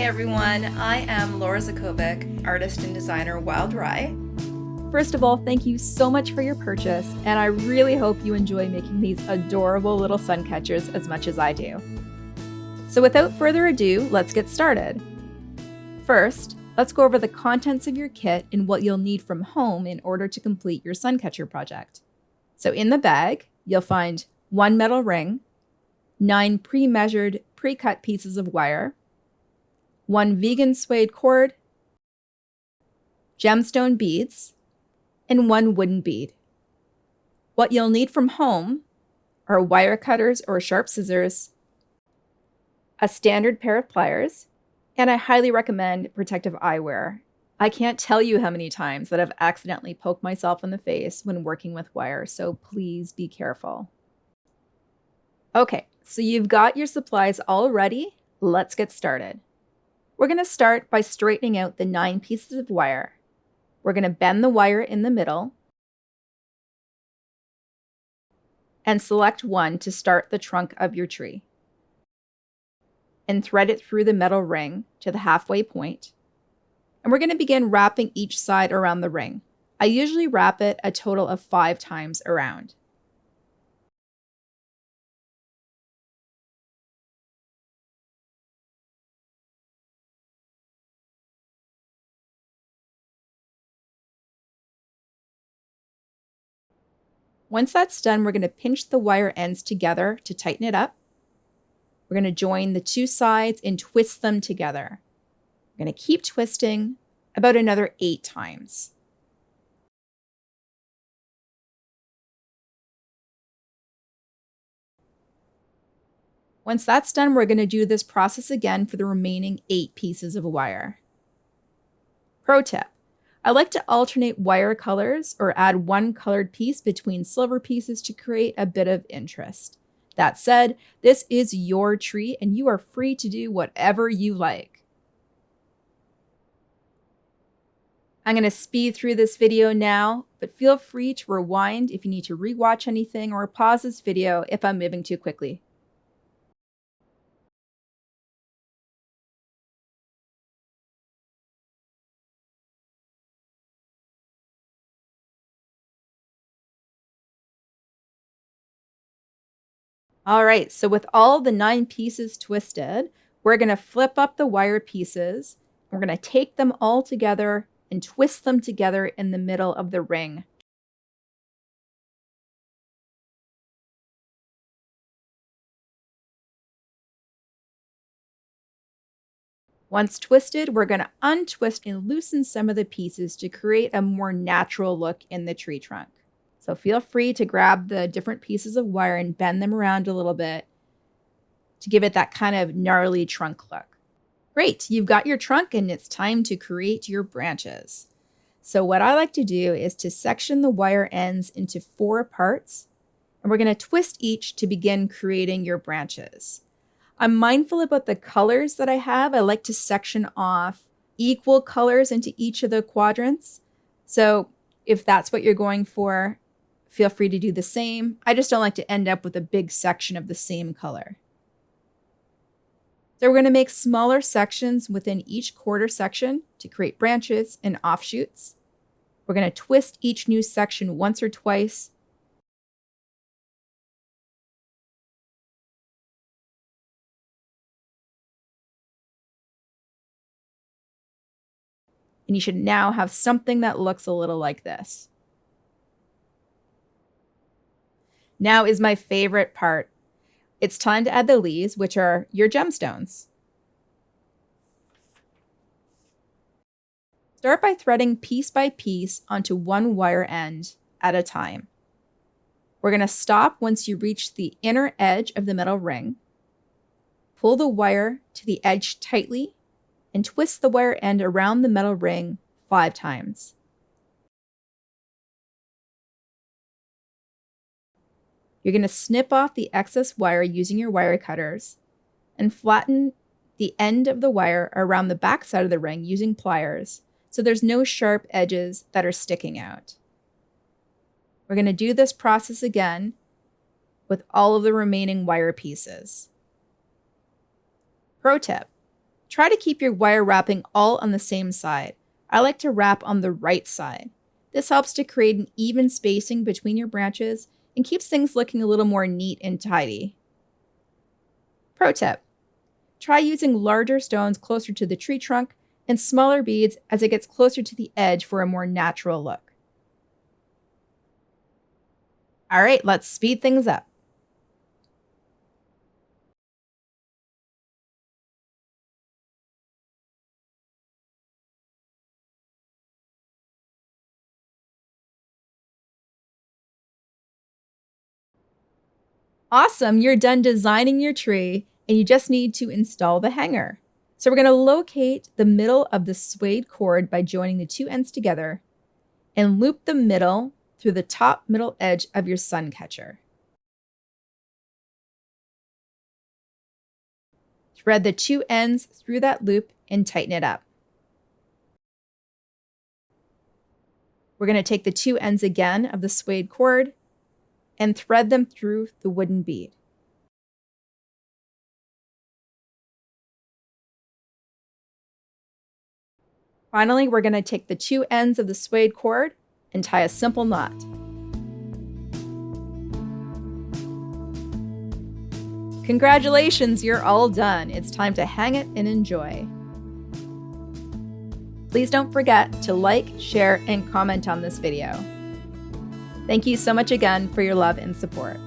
Hey everyone, I am Laura Zakovic, artist and designer WYLDRYE. First of all, thank you so much for your purchase, and I really hope you enjoy making these adorable little sun catchers as much as I do. So without further ado, let's get started. First, let's go over the contents of your kit and what you'll need from home in order to complete your sun catcher project. So in the bag, you'll find 1 metal ring, 9 pre-measured, pre-cut pieces of wire, 1 vegan suede cord, gemstone beads, and 1 wooden bead. What you'll need from home are wire cutters or sharp scissors, a standard pair of pliers, and I highly recommend protective eyewear. I can't tell you how many times that I've accidentally poked myself in the face when working with wire, so please be careful. Okay, so you've got your supplies all ready. Let's get started. We're going to start by straightening out the 9 pieces of wire. We're going to bend the wire in the middle and select one to start the trunk of your tree. And thread it through the metal ring to the halfway point. And we're going to begin wrapping each side around the ring. I usually wrap it a total of 5 times around. Once that's done, we're going to pinch the wire ends together to tighten it up. We're going to join the 2 sides and twist them together. We're going to keep twisting about another 8 times. Once that's done, we're going to do this process again for the remaining 8 pieces of wire. Pro tip: I like to alternate wire colors or add 1 colored piece between silver pieces to create a bit of interest. That said, this is your tree and you are free to do whatever you like. I'm going to speed through this video now, but feel free to rewind if you need to rewatch anything or pause this video if I'm moving too quickly. All right, so with all the 9 pieces twisted, we're going to flip up the wire pieces. We're going to take them all together and twist them together in the middle of the ring. Once twisted, we're going to untwist and loosen some of the pieces to create a more natural look in the tree trunk. So feel free to grab the different pieces of wire and bend them around a little bit to give it that kind of gnarly trunk look. Great, you've got your trunk and it's time to create your branches. So what I like to do is to section the wire ends into 4 parts, and we're going to twist each to begin creating your branches. I'm mindful about the colors that I have. I like to section off equal colors into each of the quadrants. So if that's what you're going for, feel free to do the same. I just don't like to end up with a big section of the same color. So we're going to make smaller sections within each quarter section to create branches and offshoots. We're going to twist each new section once or twice. And you should now have something that looks a little like this. Now is my favorite part. It's time to add the leaves, which are your gemstones. Start by threading piece by piece onto 1 wire end at a time. We're going to stop once you reach the inner edge of the metal ring. Pull the wire to the edge tightly and twist the wire end around the metal ring 5 times. You're going to snip off the excess wire using your wire cutters and flatten the end of the wire around the back side of the ring using pliers so there's no sharp edges that are sticking out. We're going to do this process again with all of the remaining wire pieces. Pro tip: Try to keep your wire wrapping all on the same side. I like to wrap on the right side. This helps to create an even spacing between your branches and keeps things looking a little more neat and tidy. Pro tip: try using larger stones closer to the tree trunk and smaller beads as it gets closer to the edge for a more natural look. All right, let's speed things up. Awesome, you're done designing your tree and you just need to install the hanger. So we're going to locate the middle of the suede cord by joining the two ends together and loop the middle through the top middle edge of your Suncatcher. Thread the two ends through that loop and tighten it up. We're going to take the two ends again of the suede cord and thread them through the wooden bead. Finally, we're going to take the two ends of the suede cord and tie a simple knot. Congratulations, you're all done. It's time to hang it and enjoy. Please don't forget to like, share, and comment on this video. Thank you so much again for your love and support.